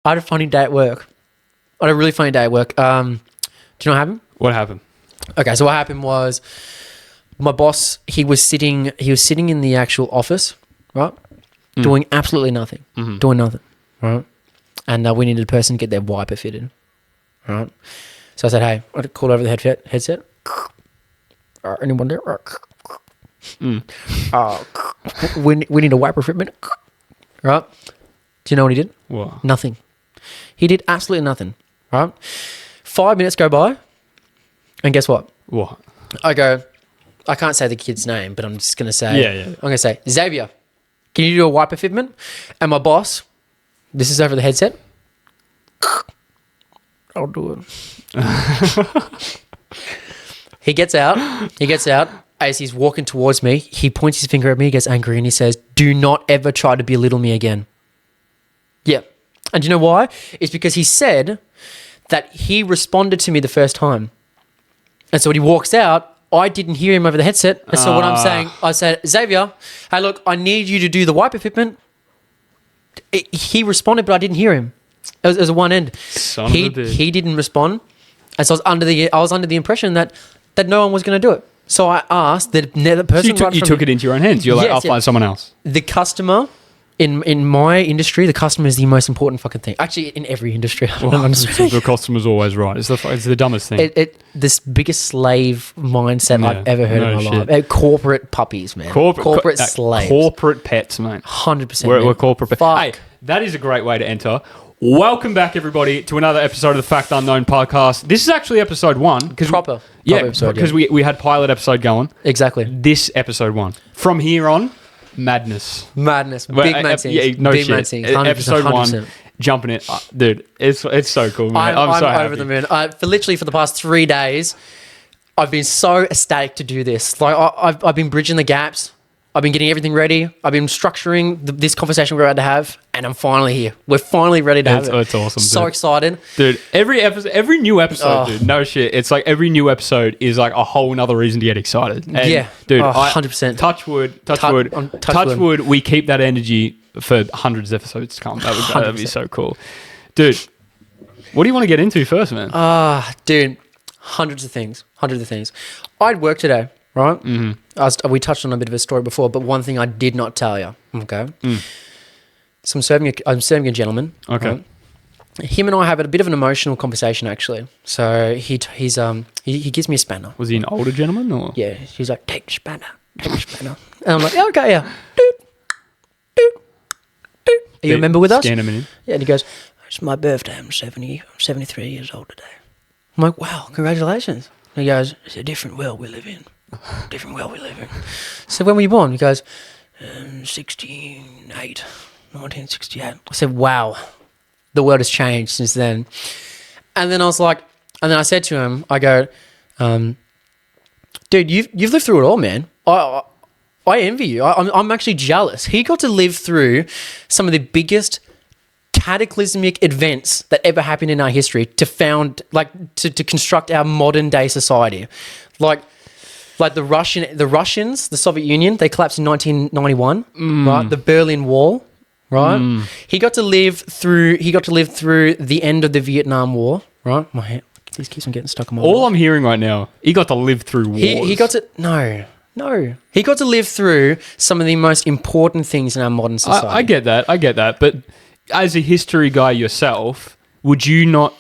I had a funny day at work. I had a really funny day at work. Do you know what happened? What happened? Okay, so what happened was my boss, he was sitting in the actual office, right? Doing absolutely nothing. Doing nothing, right? And we needed a person to get their wiper fitted, right? So I said, hey, I called over the headset. Anyone there? We need a wiper fitment, right? Do you know what he did? What? Nothing. He did absolutely nothing, right? 5 minutes go by, and guess what? What? I can't say the kid's name, but I'm just going to say, Yeah. I'm going to say, Xavier, can you do a wiper fitment? And my boss, this is over the headset. I'll do it. He gets out. As he's walking towards me, he points his finger at me, he gets angry, and he says, do not ever try to belittle me again. Yeah. And do you know why? It's because he said that he responded to me the first time. And so when he walks out, I didn't hear him over the headset. And so what I'm saying, I said, Xavier, hey, look, I need you to do the wiper fitment. He responded, but I didn't hear him. It was a one end. He didn't respond. And so I was under the impression that no one was going to do it. So I asked the person. So you took it into your own hands. You're like, I'll find someone else. The customer, in my industry, the customer is the most important fucking thing. Actually, in every industry. The customer's always right. It's the dumbest thing. This biggest slave mindset I've ever heard in my life. Corporate puppies, man. Corporate slaves. Corporate pets, mate. 100%. We're corporate pets. Hey, that is a great way to enter. Welcome back, everybody, to another episode of the Fact Unknown Podcast. This is actually episode 1. Proper episode, because we had pilot episode going. Exactly. This episode 1. From here on, madness. Big man things. Yeah, no Big shit. man things. 100%, episode 100%. 1, jumping it. Dude, it's so cool, man. I'm so happy. over the moon. For the past 3 days, I've been so ecstatic to do this. Like I've been bridging the gaps. I've been getting everything ready. I've been structuring this conversation we're about to have, and I'm finally here. We're finally ready to have it. It's awesome, So excited. Dude, every new episode, dude, no shit. It's like every new episode is like a whole nother reason to get excited. And dude, 100%. Touch wood, we keep that energy for hundreds of episodes to come. That'd be so cool. Dude, what do you want to get into first, man? Dude, hundreds of things. I'd work today. Right? Mm-hmm. We touched on a bit of a story before, but one thing I did not tell you. Okay. So I'm serving a gentleman. Okay. Right? Him and I have a bit of an emotional conversation, actually. So he gives me a spanner. Was he an older gentleman or? Yeah. He's like, take the spanner. And I'm like, yeah, okay, yeah. Doot. Are you a member with us? Scan him in. Yeah. And he goes, it's my birthday. I'm 73 years old today. I'm like, wow, congratulations. And he goes, it's a different world we live in. So when were you born? He goes, 1968. I said, wow, the world has changed since then. And then I said to him, I go, dude, you've lived through it all, man. I envy you. I'm actually jealous. He got to live through some of the biggest cataclysmic events that ever happened in our history to construct our modern day society. Like the Russians, the Soviet Union, they collapsed in 1991, right? The Berlin Wall, right? He got to live through the end of the Vietnam War, right? My hand, this keeps on getting stuck on my wall. I'm hearing right now, he got to live through wars. He got to He got to live through some of the most important things in our modern society. I get that, but as a history guy yourself, would you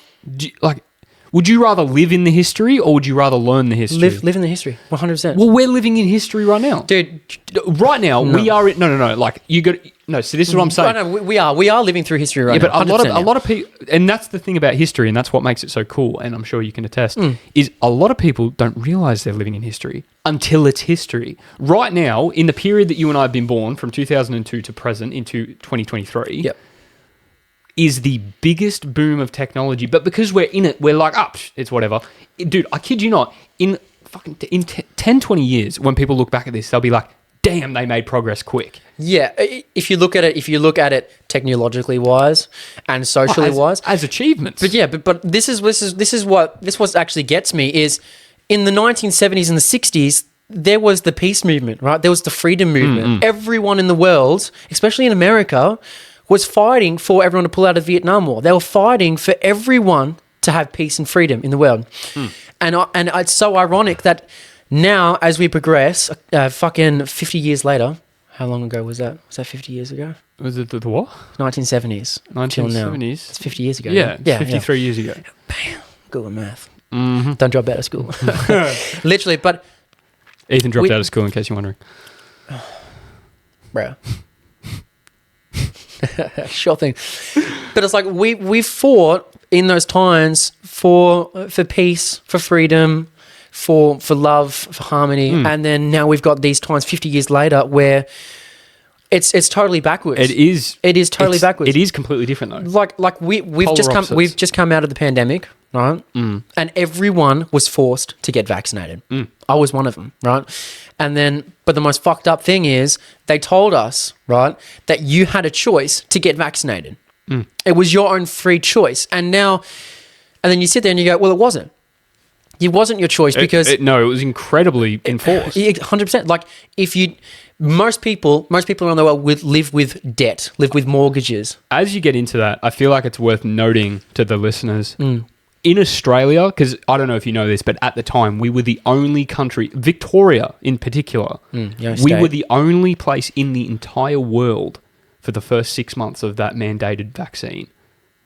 rather live in the history or would you rather learn the history? Live in the history, 100%. Well, we're living in history right now. Dude. Right now, we are in... No. Like, you got... No, so this is what I'm saying. No, we are living through history right now. Yeah, but a lot of people... And that's the thing about history, and that's what makes it so cool, and I'm sure you can attest, is a lot of people don't realise they're living in history until it's history. Right now, in the period that you and I have been born, from 2002 to present, into 2023... Yep. Is the biggest boom of technology, but because we're in it, we're like, it's whatever. Dude, I kid you not, in 10, 20 years, when people look back at this, they'll be like, damn, they made progress quick. Yeah, if you look at it technologically wise and socially wise, as achievements. But yeah, but this is what actually gets me is in the 1970s and the 60s, there was the peace movement, right? There was the freedom movement. Everyone in the world, especially in America, was fighting for everyone to pull out of the Vietnam War. They were fighting for everyone to have peace and freedom in the world. And it's so ironic that now, as we progress, fucking 50 years later, how long ago was that? Was that 50 years ago? Was it the what? 1970s. 1970s? It's 50 years ago. Yeah, 53 years ago. Bam. Good at math. Mm-hmm. Don't drop out of school. Literally, but... Ethan dropped out of school, in case you're wondering. Bro. Sure thing. But it's like we fought in those times for peace, for freedom, for love, for harmony, and then now we've got these times 50 years later where it's totally backwards. It is totally backwards. It is completely different though. Like we've just come out of the pandemic, right? And everyone was forced to get vaccinated. I was one of them, right? And then, but the most fucked up thing is they told us, right, that you had a choice to get vaccinated. It was your own free choice. And then you sit there and you go, well, it wasn't. It wasn't your choice because... it was incredibly enforced. 100%. Like most people around the world would live with debt, live with mortgages. As you get into that, I feel like it's worth noting to the listeners, in Australia, because I don't know if you know this, but at the time, we were the only country, Victoria in particular, we were the only place in the entire world for the first 6 months of that mandated vaccine.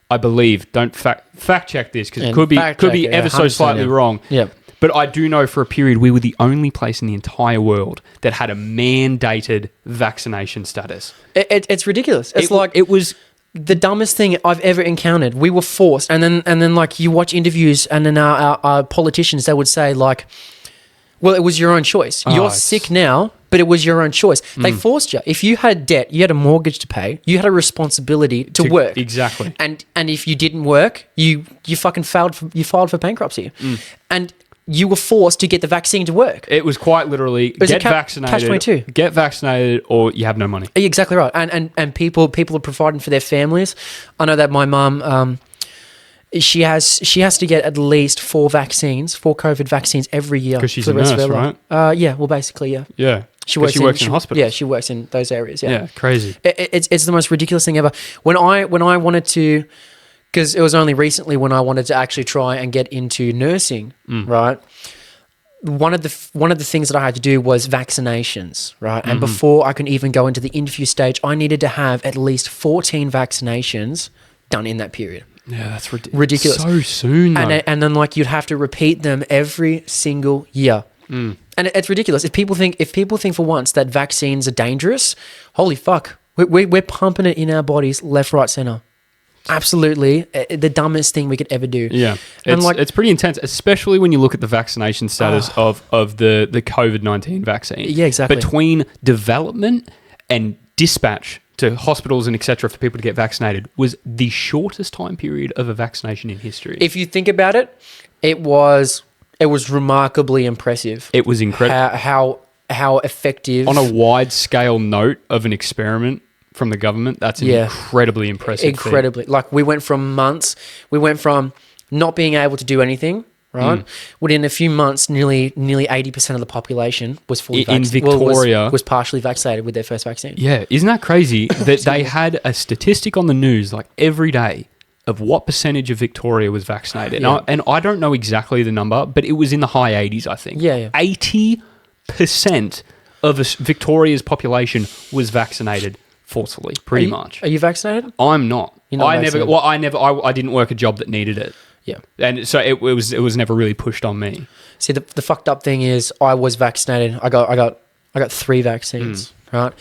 I believe. Don't fact check this because it could be ever so slightly wrong. Yeah. But I do know for a period we were the only place in the entire world that had a mandated vaccination status. It's ridiculous. It was the dumbest thing I've ever encountered. We were forced, and then like you watch interviews, and then our politicians, they would say like, "Well, it was your own choice. You're sick now, but it was your own choice. They forced you. If you had debt, you had a mortgage to pay. You had a responsibility to work. Exactly. And if you didn't work, you fucking filed for bankruptcy, and you were forced to get the vaccine to work. It was quite literally get vaccinated. Get vaccinated, or you have no money. Exactly right. And people are providing for their families. I know that my mum, she has to get at least 4 COVID vaccines every year because she's a nurse, right? Yeah. Well, basically, yeah. Yeah. She works in hospitals. Yeah, she works in those areas. Yeah. Yeah, crazy. It's the most ridiculous thing ever. When I wanted to. Because it was only recently when I wanted to actually try and get into nursing, right? One of the things that I had to do was vaccinations, right? And before I could even go into the interview stage, I needed to have at least 14 vaccinations done in that period. Yeah, that's ridiculous. So soon, though. And then like you'd have to repeat them every single year. And it's ridiculous. If people think for once that vaccines are dangerous, holy fuck, we're pumping it in our bodies left, right, center. Absolutely, the dumbest thing we could ever do. Yeah, it's pretty intense, especially when you look at the vaccination status of the COVID-19 vaccine. Yeah, exactly. Between development and dispatch to hospitals and etc. for people to get vaccinated was the shortest time period of a vaccination in history. If you think about it, it was remarkably impressive. It was incredible how effective on a wide scale note of an experiment. From the government, that's an incredibly impressive Incredibly. Like we went from not being able to do anything, right? Within a few months, nearly 80% of the population was fully vaccinated. In Victoria. Was partially vaccinated with their first vaccine. Yeah, isn't that crazy that they had a statistic on the news like every day of what percentage of Victoria was vaccinated? Yeah. And I don't know exactly the number, but it was in the high 80s, I think. Yeah. 80% of Victoria's population was vaccinated. Forcefully, pretty much. Are you vaccinated? I'm not. You're not vaccinated? I didn't work a job that needed it. Yeah. And so it was never really pushed on me. See, the fucked up thing is I was vaccinated. I got 3 vaccines, right?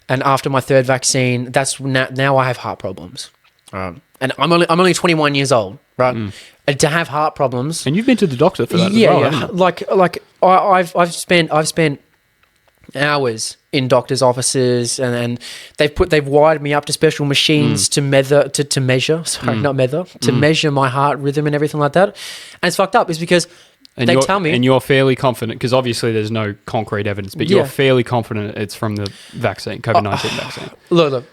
And after my 3rd vaccine, that's now I have heart problems. And I'm only 21 years old, right? And to have heart problems, and you've been to the doctor for that as well, haven't you? Like I've spent hours in doctors' offices, and they've wired me up to special machines to measure my heart rhythm and everything like that. And it's fucked up. Is because they tell me, and you're fairly confident because obviously there's no concrete evidence, but you're fairly confident it's from the vaccine, COVID-19 vaccine. Look,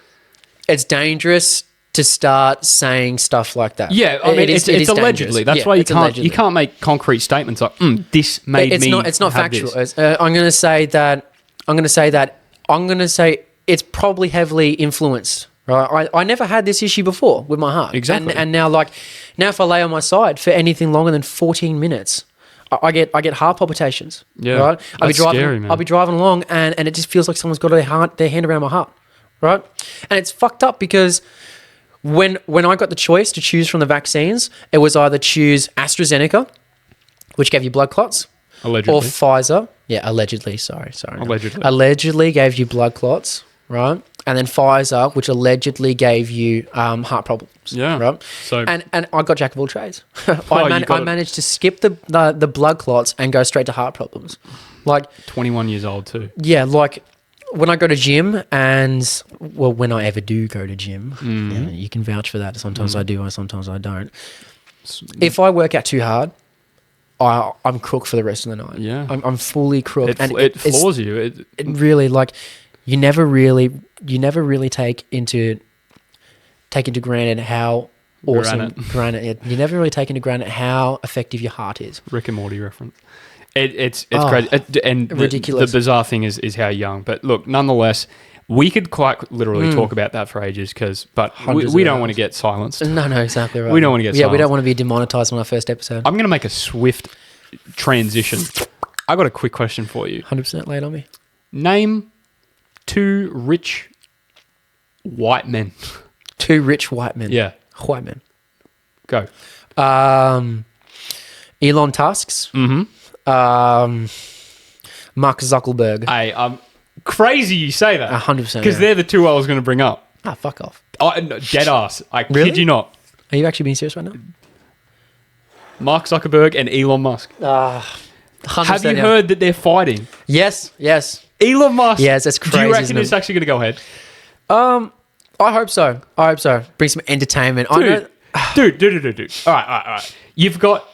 it's dangerous to start saying stuff like that. Yeah, I mean, it's allegedly. That's why you can't make concrete statements like this made me. It's not factual. I'm going to say it's probably heavily influenced, Right? I never had this issue before with my heart. Exactly. And now, now if I lay on my side for anything longer than 14 minutes, I get heart palpitations. Yeah, right. that's scary, man. I'll be driving along, and it just feels like someone's got their hand around my heart. Right. And it's fucked up because when I got the choice to choose from the vaccines, it was either choose AstraZeneca, which gave you blood clots, Allegedly. or Pfizer. Yeah, allegedly. Sorry. Allegedly. Allegedly gave you blood clots, right? And then Pfizer, which allegedly gave you heart problems. Yeah. Right. So- and I got jack of all trades. you got I it. managed to skip the blood clots and go straight to heart problems. Like 21 years old too. yeah, like when I go to gym and when I ever do go to gym, yeah, you can vouch for that. Sometimes I do, and sometimes I don't. If I work out too hard, I'm crook for the rest of the night. Yeah. I'm fully crook, It floors you. It really like you never really take into granted how awesome granted. You never really take into granted how effective your heart is. Rick and Morty reference. It's crazy. And ridiculous. The bizarre thing is how young. But look, nonetheless, we could quite literally talk about that for ages but Hundreds we of don't hours. want to get silenced. No, exactly right. We don't want to get we don't silenced. want to be demonetized on our first episode. I'm going to make a swift transition. I got a quick question for you. 100% laid on me. Name 2 rich white men. 2 rich white men. Yeah, White men. go. Elon Tusk's. Mm-hmm. Mark Zuckerberg. Hey, crazy you say that. 100%. Because they're the 2 I was going to bring up. Ah, fuck off. No, dead ass. I Really? kid you not. Are you actually being serious right now? Mark Zuckerberg and Elon Musk. 100% Have you yeah. heard that they're fighting? Yes. Elon Musk. Yes, that's crazy. Do you reckon isn't it's it? actually going to go ahead? I hope so. Bring some entertainment. I know. Dude. All right. You've got.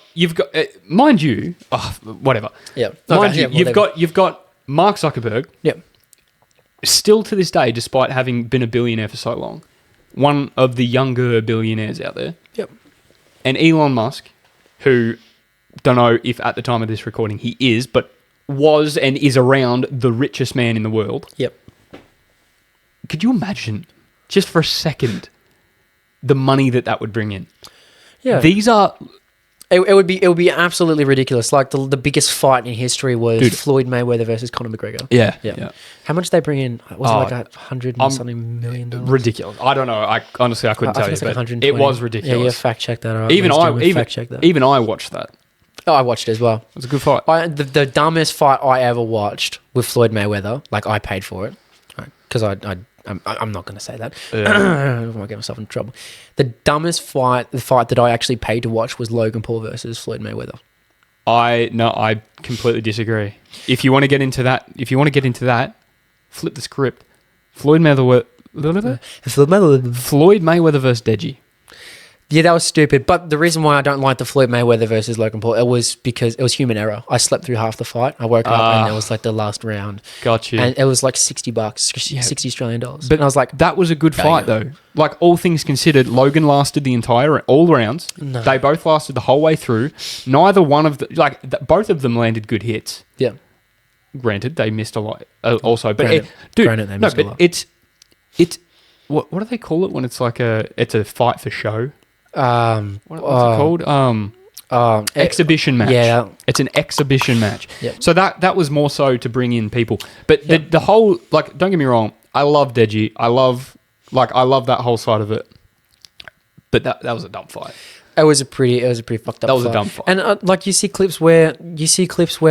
Mind you. Whatever. Yeah. Mind Okay, you. yeah, whatever. You've got Mark Zuckerberg. Yep. Still to this day, despite having been a billionaire for so long, one of the younger billionaires out there. Yep. And Elon Musk, who don't know if at the time of this recording he is, but was and is around the richest man in the world. Yep. Could you imagine, just for a second, the money that would bring in? Yeah. These are... It would be absolutely ridiculous. Like the biggest fight in history was Floyd Mayweather versus Conor McGregor. Yeah. How much did they bring in? Was it like $100 and something million? Ridiculous. I don't know. I honestly couldn't tell you, Like but 120. it was Yeah, ridiculous. fact check that. Right? Fact check that. Even I watched that. Oh, I watched it as well. It was a good fight. The dumbest fight I ever watched with Floyd Mayweather. Like I paid for it because I'm not going to say that. I might get myself in trouble. The dumbest fight, the fight that I actually paid to watch, was Logan Paul versus Floyd Mayweather. I completely disagree. If you want to get into that, flip the script. Floyd Mayweather versus Deji. Yeah, that was stupid. But the reason why I don't like the Floyd Mayweather versus Logan Paul, it was because it was human error. I slept through half the fight. I woke up and it was like the last round. Got you. And it was like $60, 60 Australian dollars. But and I was like, that was a good fight though. Like all things considered, Logan lasted all rounds. No. They both lasted the whole way through. Neither one of both of them landed good hits. yeah. Granted, they missed a lot also. But Granted, they missed a lot. it's what do they call it when it's like it's a fight for show? What's it called? Exhibition match. Yeah. It's an exhibition match. Yep. So that was more so to bring in people. But the whole, like, don't get me wrong, I love Deji. I love that whole side of it. But that was a dumb fight. It was a pretty fucked up. That was a fight. dumb fight. And like you see clips where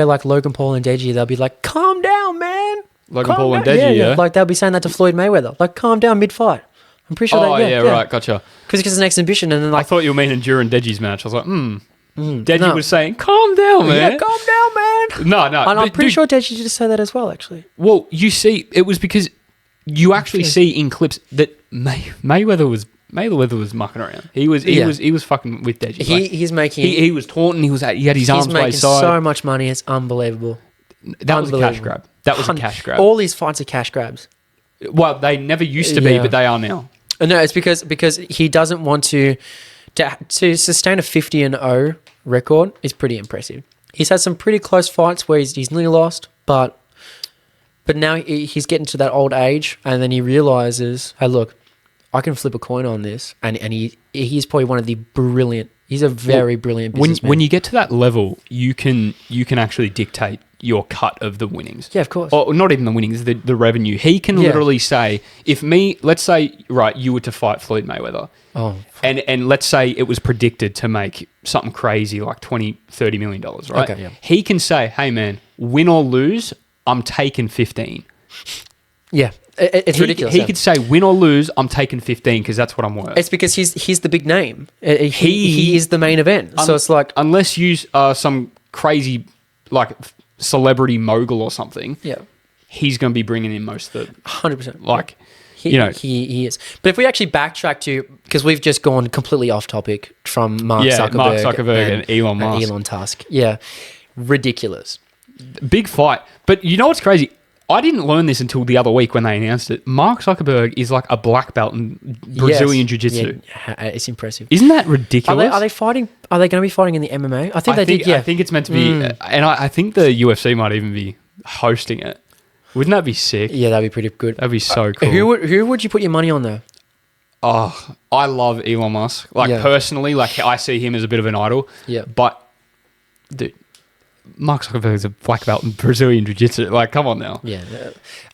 like Logan Paul and Deji, they'll be like, "Calm down, man." Logan Calm Paul and down." Deji, yeah? Like they'll be saying that to Floyd Mayweather, like, "Calm down mid-fight." I'm pretty sure. Right, gotcha. Because it's an exhibition, and then I like, thought you were meaning during Deji's match. I was like, Deji no. was saying, "Calm down, man." yeah, calm down, man. No. And I'm pretty sure Deji did say that as well, actually. Well, you see, it was because you actually see in clips that Mayweather was mucking around. He was fucking with Deji. He's making. He was taunting. He had his arms He's by making his side. so much money. It's unbelievable. That was a cash grab. All these fights are cash grabs. Well, they never used to be, Yeah. but they are now. No, it's because he doesn't want to sustain a 50-0 record is pretty impressive. He's had some pretty close fights where he's nearly lost, but now he's getting to that old age, and then he realizes, hey, look, I can flip a coin on this, and he's probably one of the brilliant. He's a very brilliant businessman. When you get to that level, you can actually dictate your cut of the winnings. Yeah, of course. Or not even the winnings, the revenue. He can literally say, if let's say, right, you were to fight Floyd Mayweather. Oh. And let's say it was predicted to make something crazy like $20-30 million, right? Okay, yeah. He can say, hey man, win or lose, I'm taking 15. Yeah, it's ridiculous. He could say, win or lose, I'm taking 15 because that's what I'm worth. It's because he's the big name. He is the main event. So it's like... Unless you are some crazy like celebrity mogul or something, he's going to be bringing in most of the... 100%. Like... He is. But if we actually backtrack to, because we've just gone completely off topic from Mark Zuckerberg and Elon Musk. Elon Tusk. Yeah. Ridiculous. Big fight. But you know what's crazy? I didn't learn this until the other week when they announced it. Mark Zuckerberg is like a black belt in Brazilian Jiu-Jitsu. Yeah, it's impressive. Isn't that ridiculous? Are they fighting? Are they going to be fighting in the MMA? I think they did, yeah. I think it's meant to be, and I think the UFC might even be hosting it. Wouldn't that be sick? Yeah, that'd be pretty good. That'd be so cool. Who would you put your money on though? Oh, I love Elon Musk. Personally, I see him as a bit of an idol. Yeah. But, dude, Mark Zuckerberg is a black belt in Brazilian Jiu-Jitsu. Like, come on now. Yeah.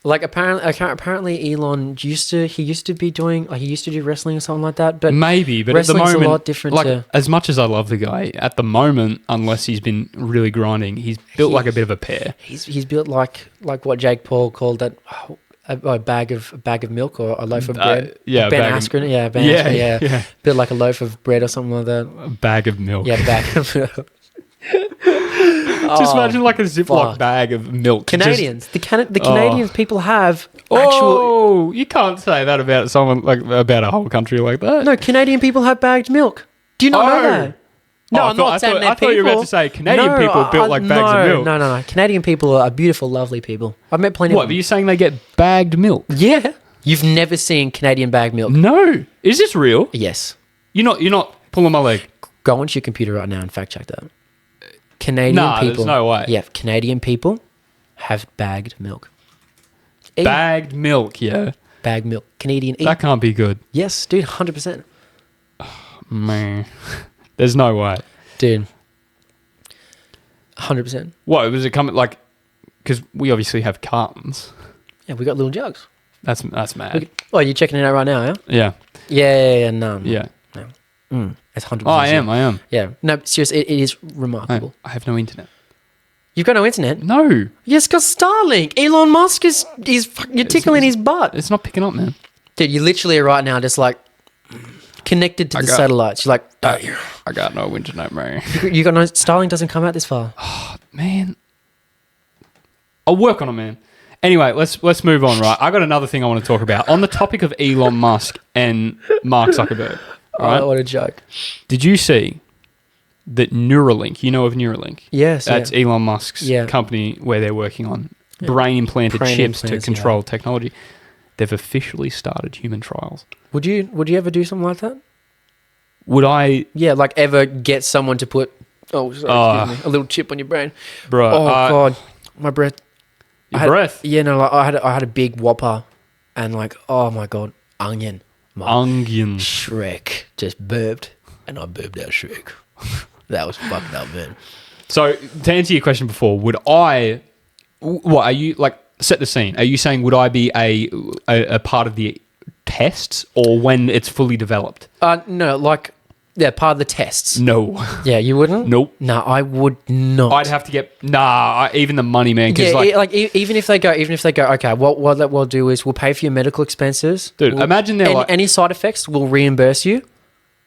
Apparently Elon used to do wrestling or something like that. But maybe, but at the moment, a lot different. As much as I love the guy, at the moment, unless he's been really grinding, he's built like a bit of a pear. He's built like what Jake Paul called that. A bag of milk or a loaf of bread. Ben Askren. Yeah. Built like a loaf of bread or something like that. A bag of milk. Yeah, bag of milk. Just imagine like a Ziploc bag of milk. Canadians. The Canadians people have actual... you can't say that about someone, like about a whole country like that. No, Canadian people have bagged milk. Do you not know that? No, I'm not saying that people... I thought you were about to say Canadian people built like bags of milk. No. Canadian people are beautiful, lovely people. I've met plenty of them. What, are you saying they get bagged milk? Yeah. You've never seen Canadian bagged milk? No. Is this real? Yes. You're not pulling my leg. Go onto your computer right now and fact check that. Canadian people. There's no way. Yeah, Canadian people have bagged milk. Bagged milk, yeah. Bagged milk. Canadian. That can't be good. Yes, dude, 100%. Man, there's no way. Dude, 100%. What, was it coming, like, because we obviously have cartons. Yeah, we got little jugs. That's mad. Oh, you're checking it out right now, yeah? Yeah, no. Yeah. No. It's 100%. Oh, I am. Yeah. No, seriously, it is remarkable. I have no internet. You've got no internet? No. Yes, got Starlink. Elon Musk you're tickling his butt. It's not picking up, man. Dude, you literally are right now just like connected to the satellites. You're like, I got no internet, man. You got no, Starlink doesn't come out this far. Oh, man. I'll work on it, man. Anyway, let's move on, right? I got another thing I want to talk about. On the topic of Elon Musk and Mark Zuckerberg. Right? Oh, what a joke. Did you see that Neuralink, you know of Neuralink? Yes. That's Elon Musk's company where they're working on brain-implanted chips to control technology. They've officially started human trials. Would you ever do something like that? Would I? Yeah, like ever get someone to put, excuse me, a little chip on your brain. Bro. Oh, God. My breath. Your breath? Yeah, no, like I had a big Whopper and like, oh my God, onion. Onion. Shrek just burped, and I burped out Shrek. That was fucked up, man. So, to answer your question before, would I... What, are you... Like, set the scene. Are you saying, would I be a part of the tests, or when it's fully developed? No, like... Yeah, part of the tests. No. Yeah, you wouldn't? Nope. No, I would not. I'd have to get... even the money, man. Yeah, even if they go, okay, what we'll do is we'll pay for your medical expenses. Dude, imagine they're like... Any side effects, we'll reimburse you.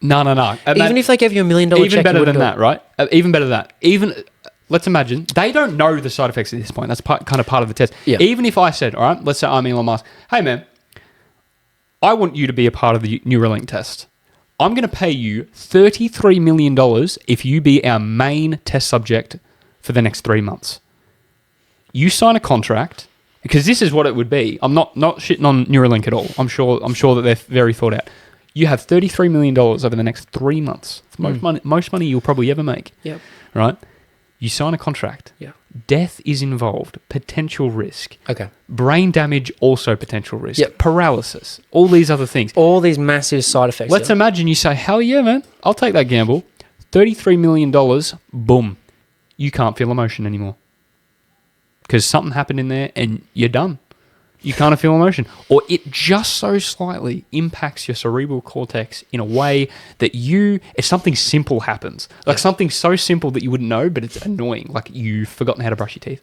No. Even if they gave you $1 million check, even better than that, right? Even better than that. Let's imagine, they don't know the side effects at this point. That's kind of part of the test. Yeah. Even if I said, all right, let's say I'm Elon Musk. Hey, man, I want you to be a part of the Neuralink test. I'm going to pay you $33 million if you be our main test subject for the next 3 months. You sign a contract, because this is what it would be. I'm not shitting on Neuralink at all. I'm sure that they're very thought out. You have $33 million over the next 3 months. It's most money you'll probably ever make. Yep. Right? You sign a contract. Yeah. death is involved, potential risk. Okay. Brain damage, also potential risk. Yep. Paralysis, all these other things. All these massive side effects. Let's imagine you say, hell yeah, man, I'll take that gamble. $33 million, boom. You can't feel emotion anymore. Because something happened in there and you're done. You can't feel emotion. Or it just so slightly impacts your cerebral cortex in a way that if something simple happens, like something so simple that you wouldn't know, but it's annoying, like you've forgotten how to brush your teeth.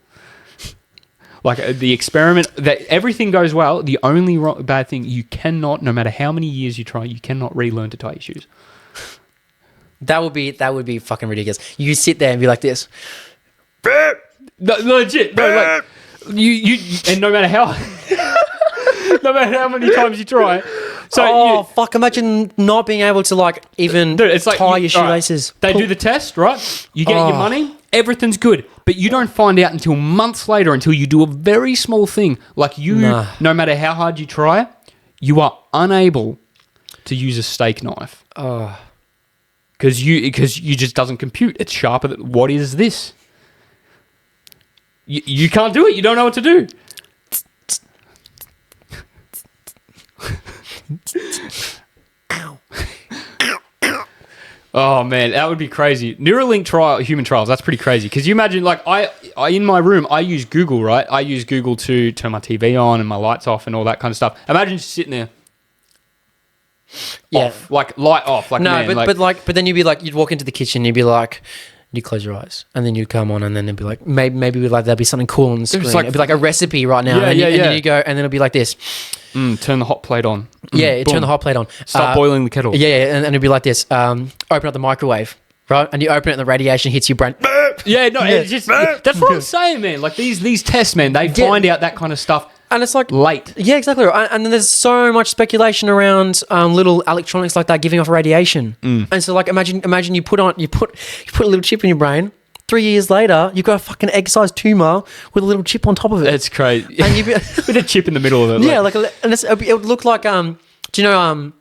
Like the experiment, that everything goes well, the only bad thing, you cannot, no matter how many years you try, you cannot relearn to tie your shoes. That would be fucking ridiculous. You sit there and be like this. No, legit. No, like, you and no matter how no matter how many times you try. So fuck, imagine not being able to like even it's like tie your shoelaces. Right, they do the test, right? You get your money, everything's good. But you don't find out until months later, until you do a very small thing. Like no matter how hard you try, you are unable to use a steak knife. Because you just doesn't compute. It's sharper than, what is this? You can't do it. You don't know what to do. Oh man, that would be crazy. Neuralink human trials. That's pretty crazy. Because you imagine, like I in my room, I use Google, right? I use Google to turn my TV on and my lights off and all that kind of stuff. Imagine just sitting there. Yeah, off, like light off. Like no, man, but then you'd walk into the kitchen, you'd be like, you close your eyes, and then you'd come on, and then it'd be like, maybe there'd be something cool on the screen. It'd be like a recipe right now, and then you go, and then it'd be like this. Turn the hot plate on. Turn the hot plate on. Start boiling the kettle. And it'd be like this. Open up the microwave, right? And you open it, and the radiation hits your brain. It's just that's what I'm saying, man. Like these tests, man, they find out that kind of stuff. And it's like late. Yeah, exactly. And then there's so much speculation around little electronics like that giving off radiation. And so like imagine you put a little chip in your brain. 3 years later, you've got a fucking egg-sized tumor with a little chip on top of it. That's crazy. And with a chip in the middle of it. Yeah, it would look like do you know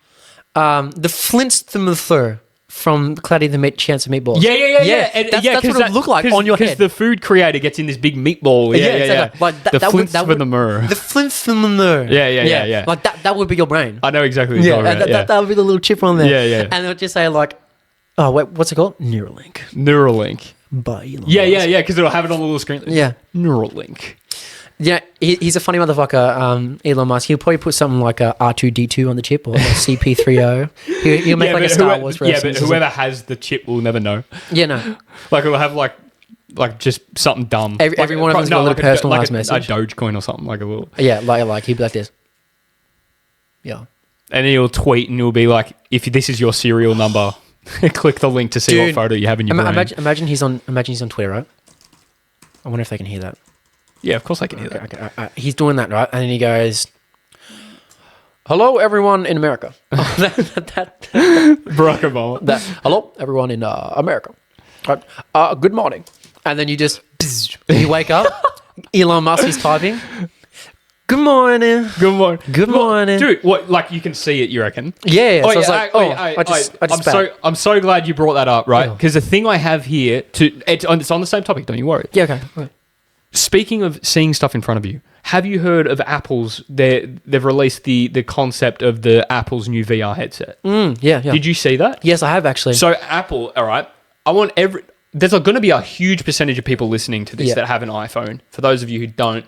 the Flintstones from Cloudy the Chance of Meatballs? Yeah. And that's what it would look like on your head. Because the food creator gets in this big meatball. Yeah. Like the Flintstones. The Flintstones. Yeah. Like that would be your brain. I know exactly what you're talking about. That would be the little chip on there. Yeah. And it would just say like, oh wait, what's it called? Neuralink. By Elon Musk. Yeah, because it'll have it on the little screen. Yeah. Neuralink. Yeah, he's a funny motherfucker, Elon Musk. He'll probably put something like a R2D2 on the chip or CP30. He'll make like a Star Wars reference. Yeah, but whoever has the chip will never know. Yeah, no. Like it'll have like just something dumb. Every one of them's got a little personalised message. A Dogecoin or something, like a little... Yeah, like he'd be like this. Yeah. And he'll tweet and he'll be like, if this is your serial number... click the link to see what photo you have in your brain. Imagine he's on Twitter, right? I wonder if they can hear that. Yeah, of course I can hear that. Okay. He's doing that, right? And then he goes, "Hello, everyone in America." Barack Obama. Hello, everyone in America. Good morning. And then you wake up. Elon Musk is typing. Good morning. Dude, what, like you can see it, you reckon? Yeah. So I just I'm so glad you brought that up, right? Because the thing I have here, it's on the same topic, don't you worry. Yeah, okay. Speaking of seeing stuff in front of you, have you heard of Apple's, they've released the concept of the Apple's new VR headset? Yeah. Did you see that? Yes, I have actually. So Apple, all right, there's going to be a huge percentage of people listening to this that have an iPhone. For those of you who don't,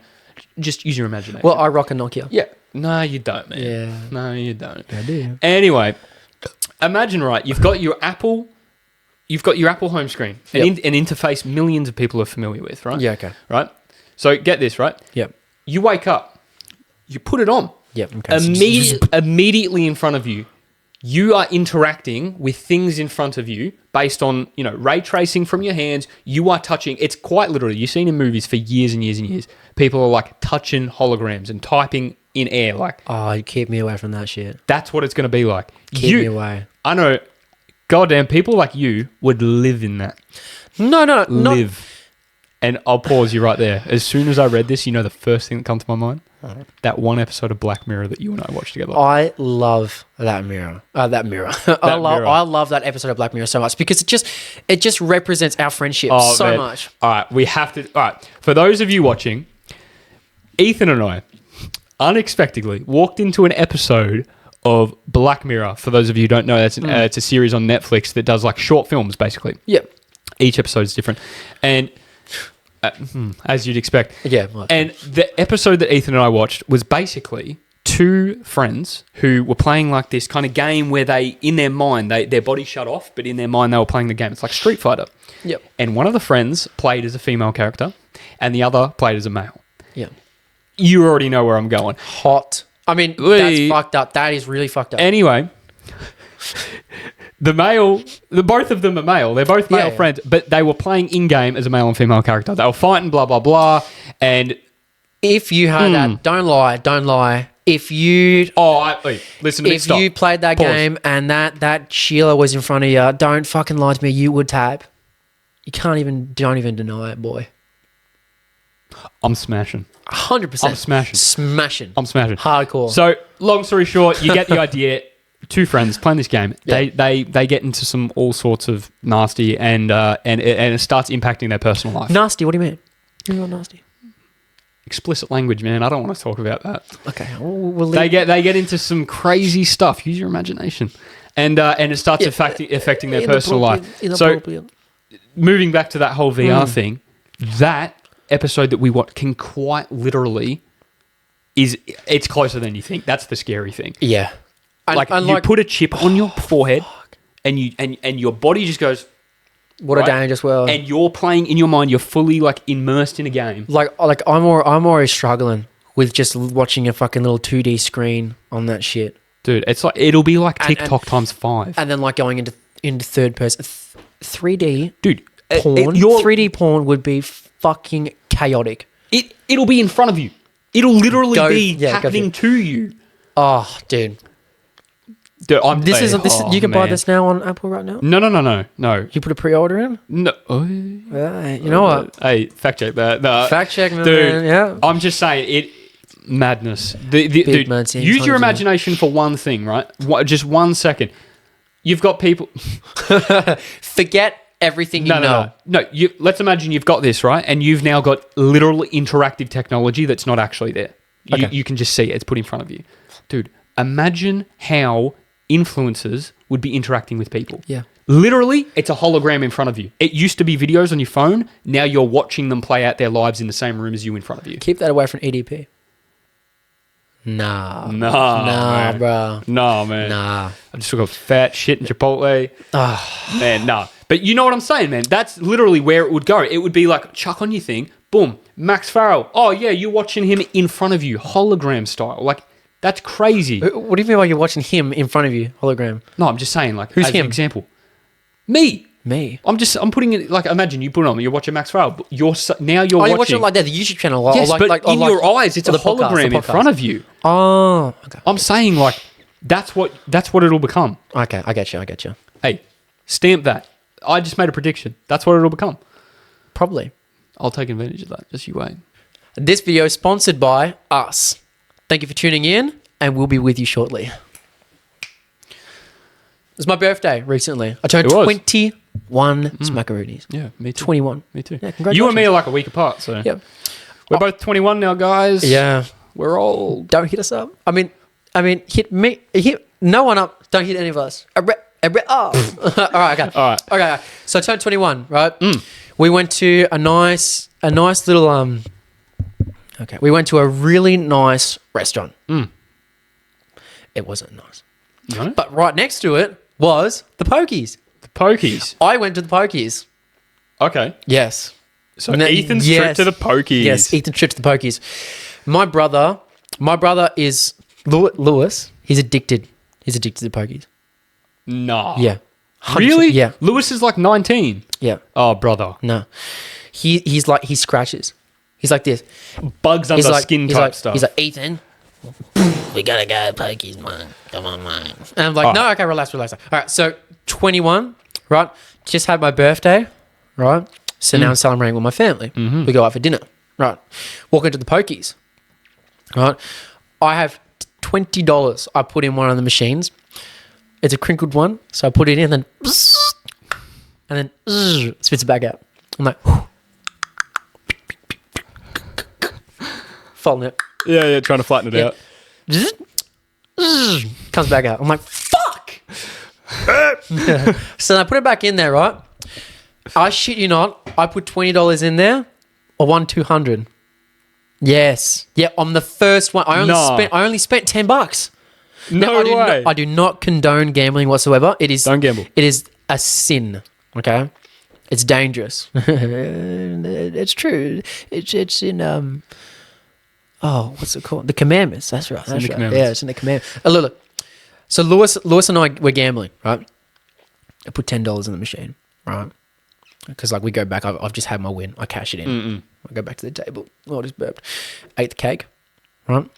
just use your imagination. Well, I rock a Nokia. Yeah. No, you don't, man. Yeah. No, you don't. I do. Anyway, imagine, right, you've got your Apple home screen, an interface millions of people are familiar with, right? Yeah, okay. Right? So get this, right? Yep. You wake up, you put it on. Yep. Okay. Immediately in front of you, you are interacting with things in front of you based on, ray tracing from your hands. You are touching. It's quite literally. You've seen in movies for years and years and years. People are like touching holograms and typing in air. Like, oh, you keep me away from that shit. That's what it's going to be like. Keep me away. I know. Goddamn, people like you would live in that. No, live. And I'll pause you right there. As soon as I read this, the first thing that comes to my mind? That one episode of Black Mirror that you and I watched together. I love that mirror. That mirror. I love that episode of Black Mirror so much because it just represents our friendship so much. All right, we have to. All right, for those of you watching, Ethan and I unexpectedly walked into an episode of Black Mirror. For those of you who don't know, it's a series on Netflix that does like short films, basically. Yep. Each episode is different, and as you'd expect. Yeah. And the episode that Ethan and I watched was basically two friends who were playing like this kind of game where they, in their mind, their body shut off, but in their mind they were playing the game. It's like Street Fighter. Yep. And one of the friends played as a female character, and the other played as a male. Yeah. You already know where I'm going. Hot. I mean, that's fucked up. That is really fucked up. Anyway, both of them are male. They're both male friends, but they were playing in-game as a male and female character. They were fighting, blah, blah, blah. And if you heard that, don't lie. If you... listen to me, If you played that game and that Sheila was in front of you, don't fucking lie to me. You would tap. You don't even deny it, boy. I'm smashing. 100%. I'm smashing. I'm smashing. Hardcore. So, long story short, you get the idea. Two friends playing this game. Yeah. They get into some all sorts of nasty and it starts impacting their personal life. Nasty? What do you mean? You're not nasty. Explicit language, man. I don't want to talk about that. Okay. They get into some crazy stuff. Use your imagination, and it starts affecting their personal life. So, moving back to that whole VR thing, that episode that we watched can quite literally it's closer than you think. That's the scary thing. Yeah. You put a chip on your forehead and your body just goes, what a dangerous world. And you're playing in your mind, you're fully like immersed in a game. Like I'm already struggling with just watching a fucking little 2D screen on that shit. Dude, it's like it'll be like TikTok times 5. And then like going into third person 3D. Dude, porn. 3D porn would be fucking chaotic. It'll be in front of you. It'll literally be happening to you. Oh, dude. Dude, you can buy this now on Apple right now? No. You put a pre-order in? No. You know what? Hey, fact check that. No. Fact check, man. Dude, yeah. I'm just saying, madness. Dude, use your imagination for one thing, right? Just 1 second. You've got people... Forget everything you know. No, let's imagine you've got this, right? And you've now got literal interactive technology that's not actually there. You can just see it. It's put in front of you. Dude, imagine how influencers would be interacting with people. Yeah. Literally, it's a hologram in front of you. It used to be videos on your phone. Now you're watching them play out their lives in the same room as you in front of you. Keep that away from EDP. Nah, bro. Nah, man. Nah. I just took a fat shit in Chipotle. Man, nah. But you know what I'm saying, man? That's literally where it would go. It would be like, chuck on your thing, boom, Max Farrell. Oh, yeah, you're watching him in front of you, hologram style. Like, that's crazy. What do you mean by you're watching him in front of you, hologram? No, I'm just saying, like, who's as him? an example. Me. I'm putting it, like, imagine you put it on, you're watching Max Farrell, but you're watching... you're watching it like that, the YouTube channel. Yes, but in your eyes, it's a hologram in front of you. Oh, okay. I'm saying, like, that's what it'll become. Okay, I get you. Hey, stamp that. I just made a prediction. That's what it'll become. Probably. I'll take advantage of that. Just you wait. This video is sponsored by us. Thank you for tuning in, and we'll be with you shortly. It was my birthday recently. I turned 21 smackaroonies. Yeah, me too. 21. Me too. Yeah, congratulations. You and me are like a week apart, so... Yeah. We're both 21 now, guys. Yeah. We're old. Don't hit us up. I mean, hit me. Hit no one up. Don't hit any of us. All right, okay. All right. Okay. So I turned 21, right? We went to a nice little okay. We went to a really nice restaurant. It wasn't nice. No? But right next to it was the Pokies. The Pokies. I went to the Pokies. Okay. Yes. So Ethan's trip to the Pokies. Yes, Ethan's trip to the Pokies. My brother is Lewis. He's addicted to the Pokies. Nah. Yeah. 100%. Really? Yeah. Lewis is like 19. Yeah. Oh, brother. No. He's like, he scratches. He's like this. Bugs under skin type stuff. He's like, Ethan, we gotta go Pokies, man. Come on, man. And I'm like, no, okay, relax. All right, so 21, right? Just had my birthday, right? So now I'm celebrating with my family. We go out for dinner, right? Walk into the Pokies. right? I have $20. I put in one of the machines. It's a crinkled one, so I put it in, and then spits it back out. I'm like, folding it. Yeah, trying to flatten it out. Comes back out. I'm like, fuck. So I put it back in there, right? I shit you not. I put $20 in there. I won $200. Yes. Yeah, on the first one. I only spent $10. No way. I do not condone gambling whatsoever. Don't gamble. It is a sin. Okay, it's dangerous. It's true. It's in what's it called? The commandments. That's right. That's right. Yeah, it's in the commandments. Look. So Lewis and I were gambling, right? I put $10 in the machine, right? Because like we go back. I've just had my win. I cash it in. I go back to the table. Oh, I just burped. Ate the cake, right?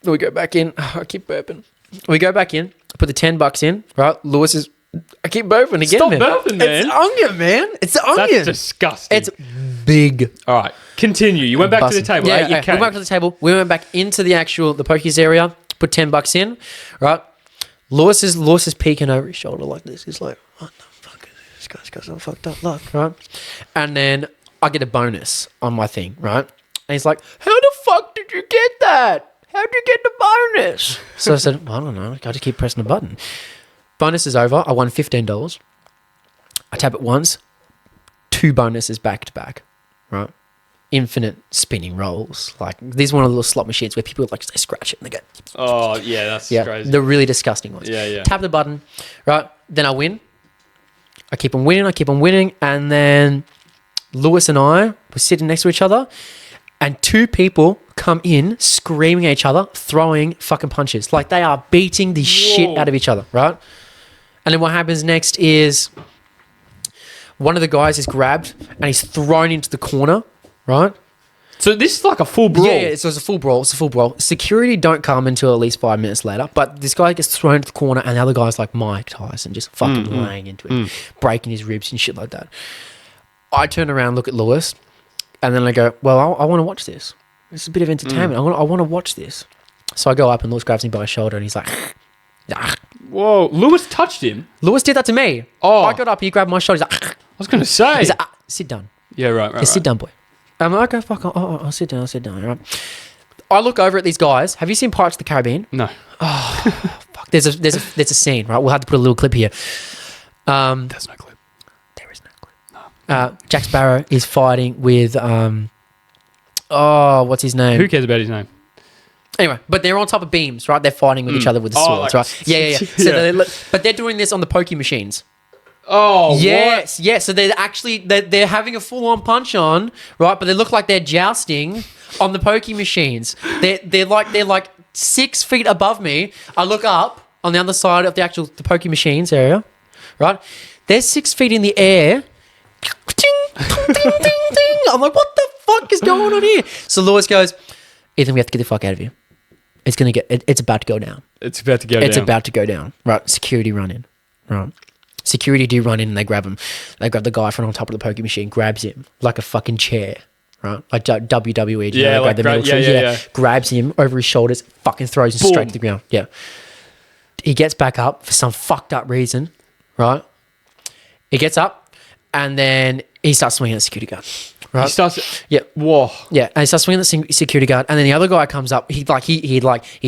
We go back in. I keep burping. We go back in. Put the $10 in. Right. Lewis is. I keep burping again. Stop burping, man. It's onion, man. It's the onion. That's disgusting. It's big. All right. Continue. You went back to the table. Yeah. Ate your We cake. went back to the table. We went back into the pokies area. Put $10 in. Right. Lewis is peeking over his shoulder like this. He's like, what the fuck is this? This guy's got some fucked up luck. Right. And then I get a bonus on my thing. Right. And he's like, how the fuck did you get that? How'd you get the bonus? So I said, I don't know. I just keep pressing the button. Bonus is over. I won $15. I tap it once. 2 bonuses back to back. Right? Infinite spinning rolls. Like, these are one of the little slot machines where people like they scratch it and they go. Oh, yeah, that's crazy. The really disgusting ones. Yeah. Tap the button. Right? Then I win. I keep on winning. And then Lewis and I were sitting next to each other. And 2 people come in screaming at each other, throwing fucking punches. Like they are beating the shit out of each other, right? And then what happens next is one of the guys is grabbed and he's thrown into the corner, right? So this is like a full brawl. Yeah, so it's a full brawl. Security don't come until at least 5 minutes later. But this guy gets thrown into the corner and the other guy's like Mike Tyson, just fucking laying into it, breaking his ribs and shit like that. I turn around, look at Lewis. And then I go, well, I want to watch this. It's a bit of entertainment. I want to watch this. So I go up and Lewis grabs me by his shoulder and he's like, ah. Whoa, Lewis touched him? Lewis did that to me. Oh. I got up, he grabbed my shoulder. He's like, I was going to say. He's like, sit down. Yeah, right. Sit down, boy. I'm like, okay, fuck. I'll sit down. Right? I look over at these guys. Have you seen Pirates of the Caribbean? No. Oh, fuck. There's a scene, right? We'll have to put a little clip here. There's no clip. There is no clip. No. Jack Sparrow is fighting with... what's his name? Who cares about his name? Anyway, but they're on top of beams, right? They're fighting with each other with the swords, right? Yeah. So but they're doing this on the pokey machines. Oh, yes, what? Yes. So they're having a full-on punch on, right? But they look like they're jousting on the pokey machines. They're like 6 feet above me. I look up on the other side of the pokey machines area, right? They're 6 feet in the air. Ding, ding, ding, ding. I'm like, what the fuck is going on here? So Lewis goes, Ethan, we have to get the fuck out of here. It's about to go down. It's about to go down. It's about to go down. Right. Security run in. Right. Security do run in and they grab him. They grab the guy from on top of the pokey machine, grabs him like a fucking chair. Right. Like WWE. Yeah, like yeah. Grabs him over his shoulders, fucking throws him straight to the ground. Yeah. He gets back up for some fucked up reason. Right. He gets up and then he starts swinging at the security guard. Right? He starts... Yeah. Whoa. Yeah, and he starts swinging at the security guard, and then the other guy comes up. He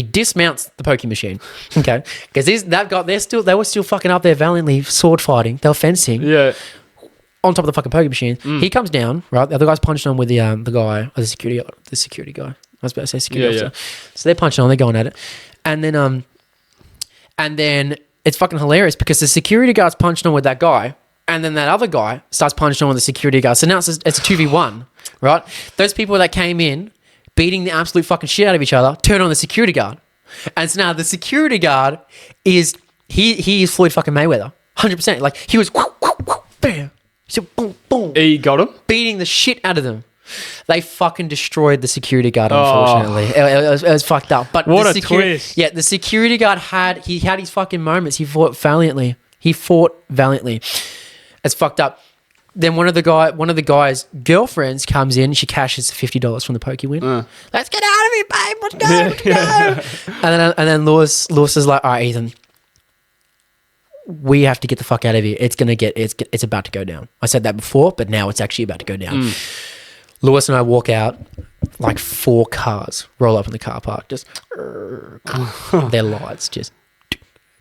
dismounts the pokey machine, okay? Because they were still fucking up there valiantly sword fighting. They were fencing. Yeah. On top of the fucking pokey machine. He comes down, right? The other guy's punching on with the security guy. I was about to say security officer. So they're punching on. They're going at it, and then it's fucking hilarious because the security guard's punching on with that guy. And then that other guy starts punching on with the security guard. So now it's a 2v1, right? Those people that came in beating the absolute fucking shit out of each other turn on the security guard. And so now the security guard is, he is Floyd fucking Mayweather. 100%. Like, he was, bam. So boom, boom. He got him? Beating the shit out of them. They fucking destroyed the security guard, unfortunately. It was fucked up. But what a twist. Yeah, the security guard had his fucking moments. He fought valiantly. It's fucked up. Then one of the guy's girlfriends comes in. She cashes $50 from the pokey win. Let's get out of me, babe. Let's go. Let's go. And then Lewis is like, all right, Ethan, we have to get the fuck out of here. It's about to go down. I said that before, but now it's actually about to go down. Lewis and I walk out, like 4 cars roll up in the car park, just their lights just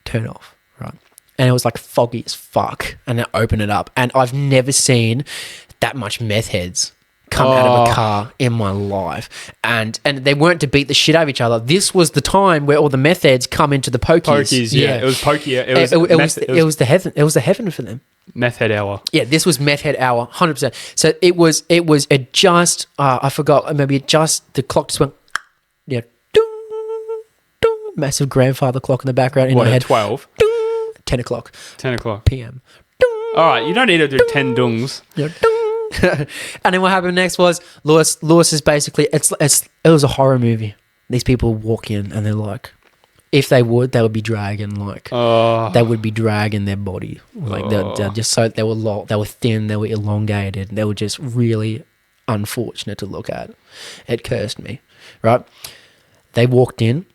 turn off, right? And it was like foggy as fuck. And I open it up, and I've never seen that much meth heads come out of a car in my life. And they weren't to beat the shit out of each other. This was the time where all the meth heads come into the pokies. Yeah. It was pokey. It was the heaven for them. Meth head hour. Yeah, this was meth head hour, 100%. So it just I forgot, maybe the clock just went, yeah, ding, ding, massive grandfather clock in the background in my head. 12? Ding, 10 o'clock. 10 o'clock. PM. Ding, all right, you don't need to do 10 dungs. Yeah, ding. And then what happened next was Lewis is basically, it was a horror movie. These people walk in and they're like, if they would be dragging they would be dragging their body, like they're just so they were thin, they were elongated, they were just really unfortunate to look at. It cursed me, right? They walked in,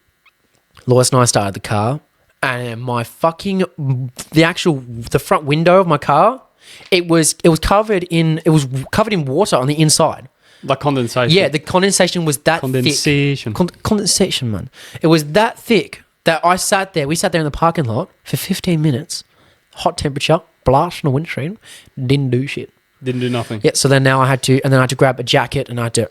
Lois and I started the car, and my fucking the front window of my car, it was covered in water on the inside. Like condensation. Yeah, the condensation was that thick. Condensation, man. It was that thick that we sat there in the parking lot for 15 minutes, hot temperature, blast on the windscreen, didn't do shit. Didn't do nothing. Yeah, so then I had to grab a jacket, and I had to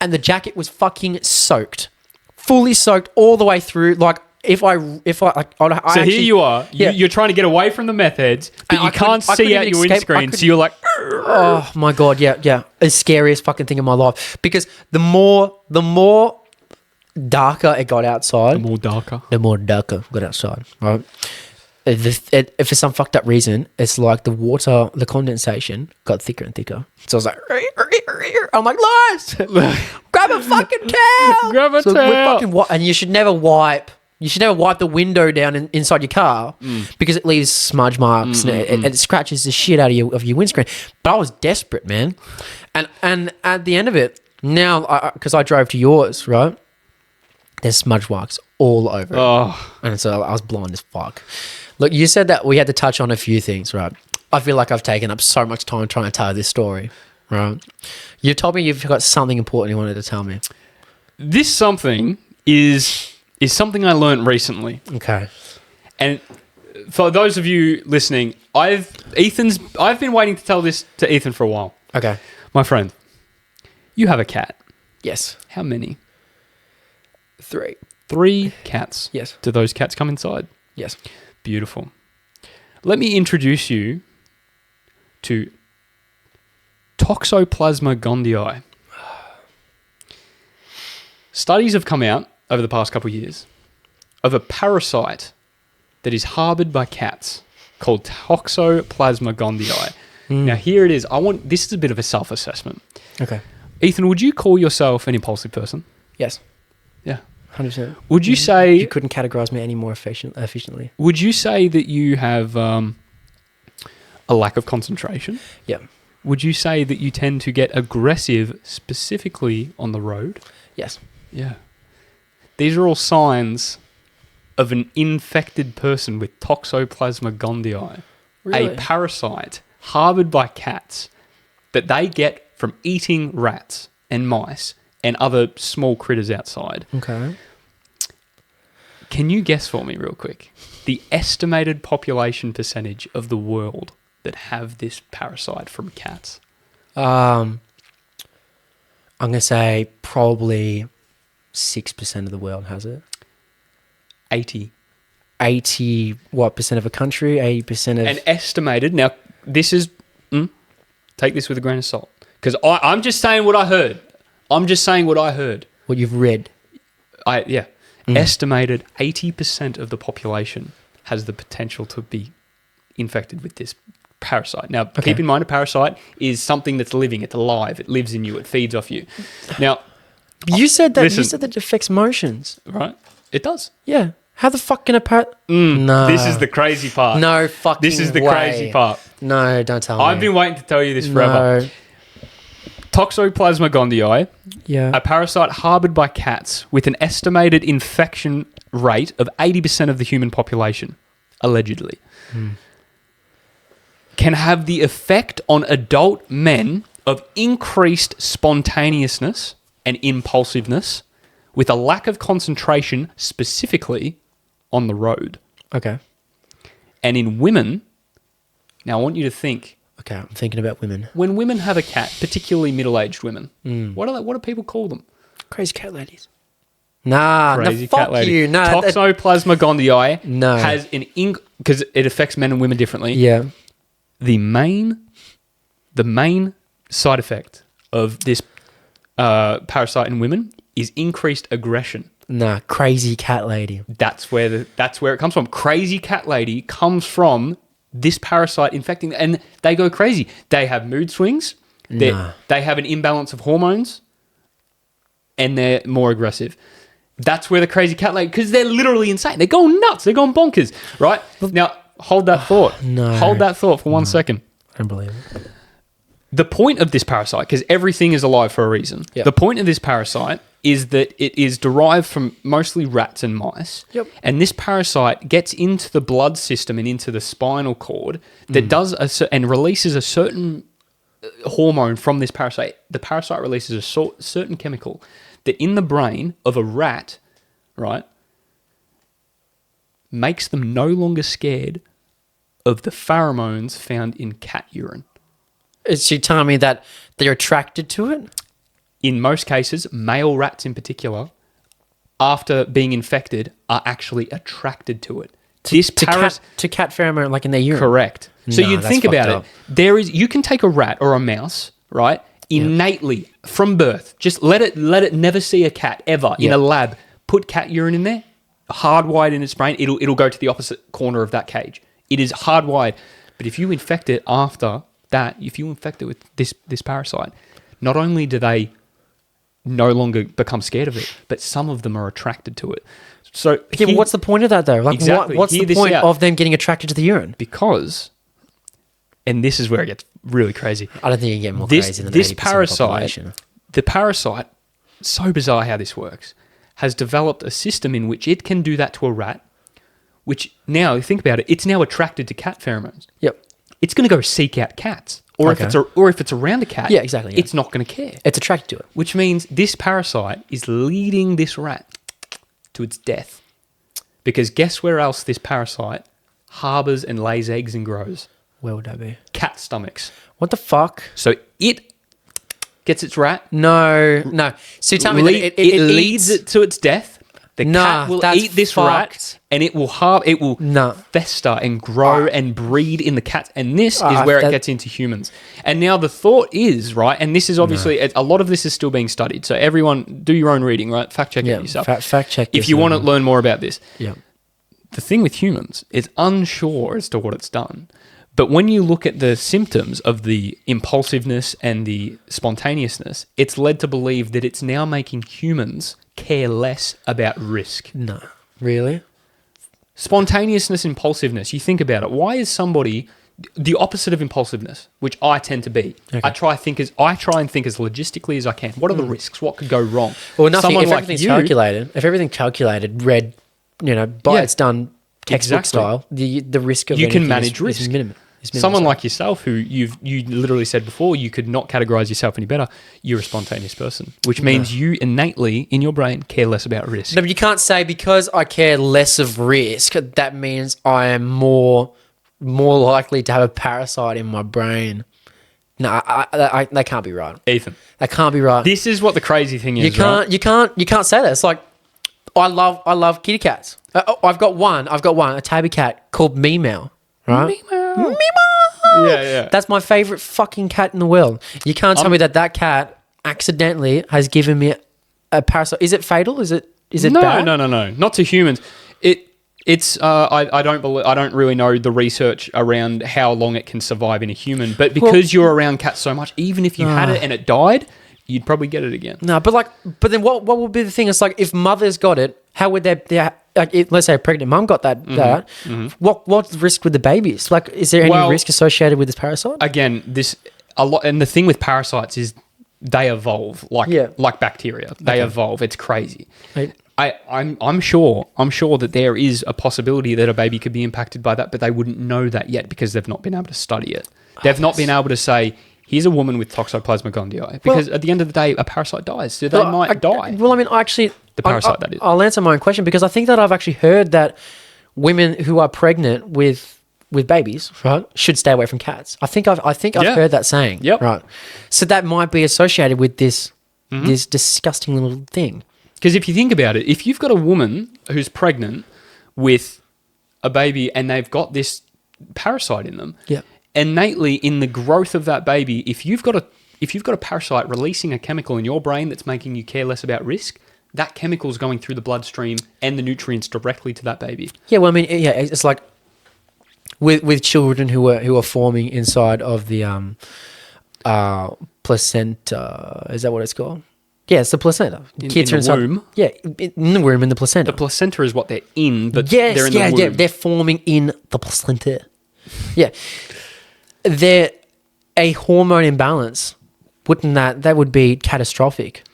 and the jacket was fucking soaked. Fully soaked all the way through, like So here you are. You're trying to get away from the meth heads, but you can't see out your windscreen. So you're like, oh my God, yeah. The scariest fucking thing in my life. Because the more darker it got outside. The more darker it got outside, right? For some fucked up reason, it's like the condensation got thicker and thicker. So I was like, I'm like, Lois, grab a fucking towel. Grab a towel. And you should never wipe the window down inside your car because it leaves smudge marks and it scratches the shit out of your windscreen. But I was desperate, man. And at the end of it, now, because I drove to yours, right? There's smudge marks all over it. And so I was blind as fuck. Look, you said that we had to touch on a few things, right? I feel like I've taken up so much time trying to tell this story, right? You told me you've got something important you wanted to tell me. This something is something I learned recently. Okay. And for those of you listening, I've been waiting to tell this to Ethan for a while. Okay. My friend, you have a cat. Yes. How many? 3. 3 cats. Yes. Do those cats come inside? Yes. Beautiful. Let me introduce you to Toxoplasma gondii. Studies have come out over the past couple of years of a parasite that is harbored by cats called Toxoplasma gondii. Now here it is. This is a bit of a self-assessment. Okay. Ethan, would you call yourself an impulsive person? Yes. Yeah. 100%. Would you say... You couldn't categorize me any more efficiently. Would you say that you have a lack of concentration? Yeah. Would you say that you tend to get aggressive specifically on the road? Yes. Yeah. These are all signs of an infected person with Toxoplasma gondii, Really? a parasite harbored by cats that they get from eating rats and mice and other small critters outside. Okay. Can you guess for me real quick the estimated population percentage of the world that have this parasite from cats? I'm going to say probably 6% of the world has it. 80. 80 what percent of a country? 80% of... An estimated... Now, this is... take this with a grain of salt. Because I'm just saying what I heard. What you've read. Estimated 80% of the population has the potential to be infected with this parasite. Now, keep in mind, a parasite is something that's living. It's alive. It lives in you. It feeds off you. Now, you said that it affects motions. Right? It does. Yeah. How the fuck can a parrot... No. This is the crazy part. No fucking This is the way. crazy part. No, don't tell me. I've been waiting to tell you this forever. No. Toxoplasma gondii, Yeah. a parasite harbored by cats with an estimated infection rate of 80% of the human population, allegedly, can have the effect on adult men of increased spontaneousness and impulsiveness with a lack of concentration, specifically on the road. Okay. And in women, now I want you to think, Okay, I'm thinking about women. when women have a cat, particularly middle-aged women, what do people call them? Crazy cat ladies. Nah, Crazy no, fuck cat lady. you. Nah, Toxoplasma gondii No. has because it affects men and women differently. yeah. The main side effect of this parasite in women is increased aggression. Nah, crazy cat lady. That's where it comes from. Crazy cat lady comes from this parasite infecting, and they go crazy. They have mood swings. Nah. They have an imbalance of hormones, and they're more aggressive. That's where the crazy cat lady, because they're literally insane. They're going nuts. They're going bonkers. Right now, hold that thought. No. Hold that thought for 1 second. I don't believe it. The point of this parasite, because everything is alive for a reason. Yep. The point of this parasite is that it is derived from mostly rats and mice. Yep. And this parasite gets into the blood system and into the spinal cord that does and releases a certain hormone from this parasite. The parasite releases a certain chemical that in the brain of a rat, right, makes them no longer scared of the pheromones found in cat urine. Is she telling me that they're attracted to it? In most cases, male rats in particular, after being infected, are actually attracted to it. To cat pheromone, like in their urine? Correct. So No, you'd that's think about fucked it. You can take a rat or a mouse, right, innately from birth. Just let it never see a cat ever in a lab. Put cat urine in there, hardwired in its brain. It'll go to the opposite corner of that cage. It is hardwired. But if you infect it after that, if you infect it with this parasite, not only do they no longer become scared of it, but some of them are attracted to it. So Yeah, but what's the point of that though? Like, Exactly. what's Hear the this point out. of them getting attracted to the urine? Because, and this is where it gets really crazy. I don't think you can get more crazy than This 80% of the parasite, population. the parasite, so bizarre how this works, has developed a system in which it can do that to a rat, which now, think about it, it's now attracted to cat pheromones. Yep. It's going to go seek out cats. Or Okay. if it's around a cat, Yeah, exactly, yeah. it's not going to care. It's attracted to it. Which means this parasite is leading this rat to its death. Because guess where else this parasite harbors and lays eggs and grows? Where would that be? Cat stomachs. What the fuck? So it gets its rat, No. So you tell me that it leads eats- it to its death. The Nah, cat will that's eat this fucked. rat, and it will Nah. fester and grow and breed in the cat. And this is where it that- gets into humans. And now the thought is, right, and this is obviously, a lot of this is still being studied. So everyone, do your own reading, right? Fact check it yourself. Fact check if this you want to and- learn more about this. Yeah. The thing with humans is unsure as to what it's done. But when you look at the symptoms of the impulsiveness and the spontaneousness, it's led to believe that it's now making humans care less about risk. No. Really? Spontaneousness, impulsiveness, you think about it. Why is somebody the opposite of impulsiveness, which I tend to be? Okay. I try and think as logistically as I can. What are the risks? What could go wrong? Well, nothing. Someone If like everything's you- calculated, read, by Yeah. it's done textbook Exactly. style, the risk of You can anything manage is risk. minimum. Someone like yourself, who you literally said before, you could not categorize yourself any better. You're a spontaneous person, which means you innately in your brain care less about risk. No, but you can't say because I care less of risk, that means I am more likely to have a parasite in my brain. No, that can't be right. Ethan, That can't be right. this is what the crazy thing is. You can't say that. It's like I love kitty cats. I've got one, a tabby cat called Meow, right? Meow. Yeah. That's my favorite fucking cat in the world. You can't tell me that cat accidentally has given me a parasite. Is it fatal? Is it bad? No. Not to humans. It's I don't really know the research around how long it can survive in a human, but because you're around cats so much, even if you had it and it died, you'd probably get it again. No, but then what would be the thing? It's like if mothers got it, how would let's say a pregnant mum got that. What's the risk with the babies? Like, is there any risk associated with this parasite? Again, a lot, and the thing with parasites is they evolve like bacteria. They evolve. It's crazy. Right. I'm sure that there is a possibility that a baby could be impacted by that, but they wouldn't know that yet because they've not been able to study it. They've not been able to say, here's a woman with Toxoplasma gondii. Because at the end of the day, a parasite dies. So they might die. Well, I mean, The parasite, that is. I'll answer my own question because I think that I've actually heard that women who are pregnant with babies, right, should stay away from cats. I think I've heard that saying. Yep. Right. So that might be associated with this disgusting little thing. Because if you think about it, if you've got a woman who's pregnant with a baby and they've got this parasite in them, innately in the growth of that baby, if you've got a parasite releasing a chemical in your brain that's making you care less about risk, that chemical is going through the bloodstream and the nutrients directly to that baby. Yeah, well, I mean, it's like with children who are forming inside of the placenta. Is that what it's called? Yeah, it's the placenta. Kids are inside the womb. Yeah, in the womb, in the placenta. The placenta is what they're in, but they're in the womb. Yeah, they're forming in the placenta. Yeah, they're a hormone imbalance. Wouldn't that would be catastrophic?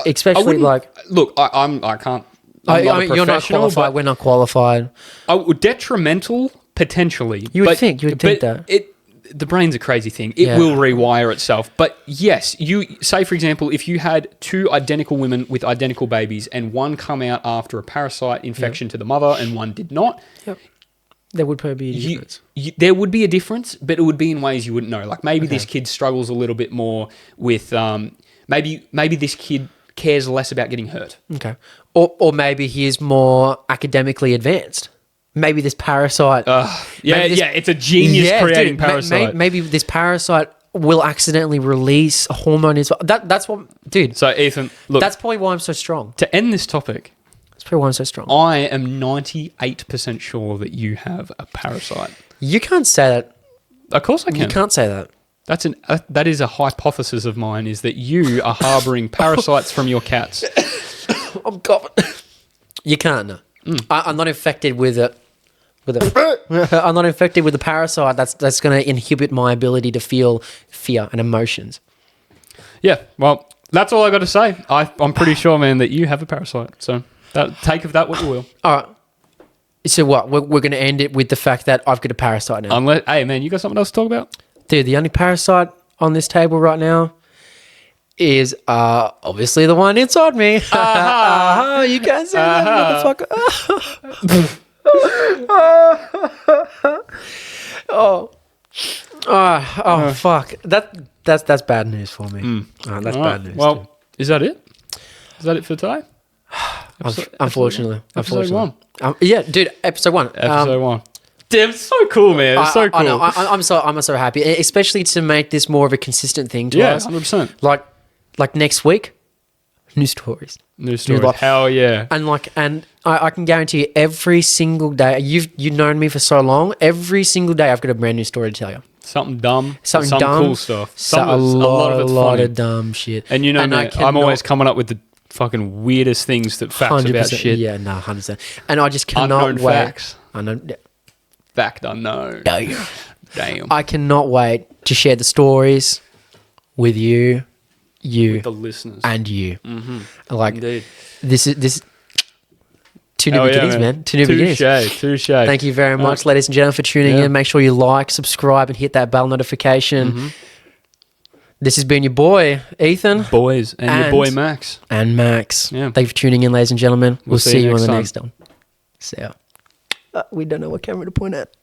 Especially look, I can't. You're not qualified. We're not qualified. Detrimental potentially. You would think that. The brain's a crazy thing. It will rewire itself. But yes, you say, for example, if you had two identical women with identical babies and one come out after a parasite infection to the mother and one did not, there would probably be a difference. There would be a difference, but it would be in ways you wouldn't know. Like maybe this kid struggles a little bit more with, maybe this kid cares less about getting hurt. Okay. Or maybe he is more academically advanced. Maybe this parasite... it's a genius creating parasite. Maybe this parasite will accidentally release a hormone as well. That's what... Dude. So, Ethan, look... That's probably why I'm so strong. To end this topic... That's probably why I'm so strong. I am 98% sure that you have a parasite. You can't say that. Of course I can. You can't say that. That is a hypothesis of mine, is that you are harbouring parasites from your cats. I'm coughing. You can't, no. I'm not infected with it. I'm not infected with the parasite that's going to inhibit my ability to feel fear and emotions. Yeah, well, that's all I got to say. I'm pretty sure, man, that you have a parasite. So take of that what you will. All right. So what? We're going to end it with the fact that I've got a parasite now. Hey, man, you got something else to talk about? Dude, the only parasite on this table right now is obviously the one inside me. You can't say that, motherfucker. Fuck. That's bad news for me. That's bad news. Well, too. Is that it? Is that it for today? Unfortunately. Episode 1. Dude, episode 1. Episode 1. Damn, it's so cool, man. It's so cool. I know. I'm so happy, especially to make this more of a consistent thing to us. 100%. Like next week, new stories. New stories. Hell yeah. And I can guarantee you, every single day, you've known me for so long, every single day I've got a brand new story to tell you. Something dumb. Some cool stuff. A lot of dumb shit. And I'm always coming up with the fucking weirdest things that facts about shit. Yeah, 100%. And I just cannot unknown wait. Facts. Unknown. Fact unknown. Damn. I cannot wait to share the stories with you, with the listeners, and you. Mm-hmm. Indeed. This is two new beginnings, man. Two new beginnings. Touche. Thank you very much, ladies and gentlemen, for tuning in. Make sure you like, subscribe, and hit that bell notification. Mm-hmm. This has been your boy, Ethan. Boys. And your boy, Max. And Max. Yeah. Thank you for tuning in, ladies and gentlemen. We'll see you on the time. next one. See ya. We don't know what camera to point at.